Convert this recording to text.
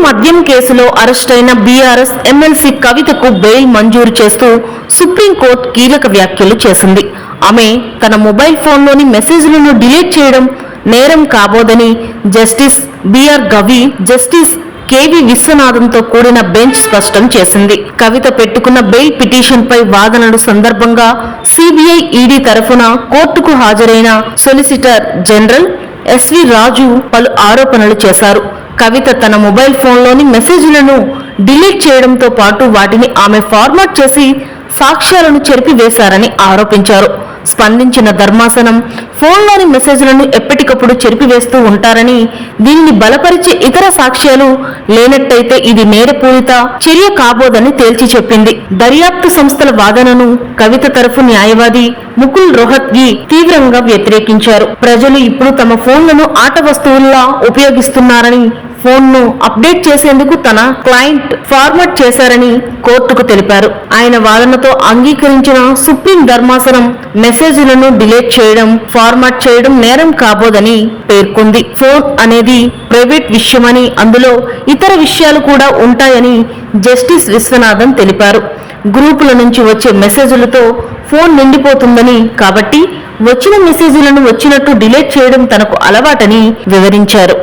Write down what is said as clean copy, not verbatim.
మద్యం కేసులో అరెస్టైన BRS MLC కవితకు బెయిల్ మంజూరు చేస్తూ సుప్రీంకోర్టు కీలక వ్యాఖ్యలు చేసింది. ఆమె తన మొబైల్ ఫోన్లోని మెసేజ్లను డిలీట్ చేయడం నేరం కాబోదని జస్టిస్ బిఆర్ గవి, జస్టిస్ కేవి విశ్వనాథంతో కూడిన బెంచ్ స్పష్టం చేసింది. కవిత పెట్టుకున్న బెయిల్ పిటిషన్పై వాదనలు సందర్భంగా సిబిఐ, ఈడీ తరఫున కోర్టుకు హాజరైన సొలిసిటర్ జనరల్ ఎస్వి రాజు పలు ఆరోపణలు చేశారు. కవిత తన మొబైల్ ఫోన్లోని మెసేజ్లను డిలీట్ చేయడంతో పాటు వాటిని ఆమె ఫార్మాట్ చేసి సాక్ష్యాలను చెరిపివేశారని ఆరోపించారు. స్పందించిన ధర్మాసనం ఫోన్లోని మెసేజ్లను ఎప్పటికప్పుడు చెరిపివేస్తూ ఉంటారని, దీనిని బలపరిచే ఇతర సాక్ష్యాలు లేనట్టయితే ఇది నేరపూరిత చర్య కాబోదని తేల్చి చెప్పింది. దర్యాప్తు సంస్థల వాదనను కవిత తరఫు న్యాయవాది ముకుల్ రోహత్గి తీవ్రంగా వ్యతిరేకించారు. ప్రజలు ఇప్పుడు తమ ఫోన్లను ఆట వస్తువుల్లా ఉపయోగిస్తున్నారని, ఫోన్ను అప్డేట్ చేసేందుకు తన క్లయింట్ ఫార్మాట్ చేశారని కోర్టుకు తెలిపారు. ఆయన వాదనతో అంగీకరించిన సుప్రీం ధర్మాసనం మెసేజ్లను డిలీట్ చేయడం, ఫార్మాట్ చేయడం నేరం కాబోదని పేర్కొంది. ఫోన్ అనేది ప్రైవేట్ విషయమని, అందులో ఇతర విషయాలు కూడా ఉంటాయని జస్టిస్ విశ్వనాథన్ తెలిపారు. గ్రూపుల నుంచి వచ్చే మెసేజ్లతో ఫోన్ నిండిపోతుందని, కాబట్టి వచ్చిన మెసేజ్లను వచ్చినట్టు డిలీట్ చేయడం తనకు అలవాటని వివరించారు.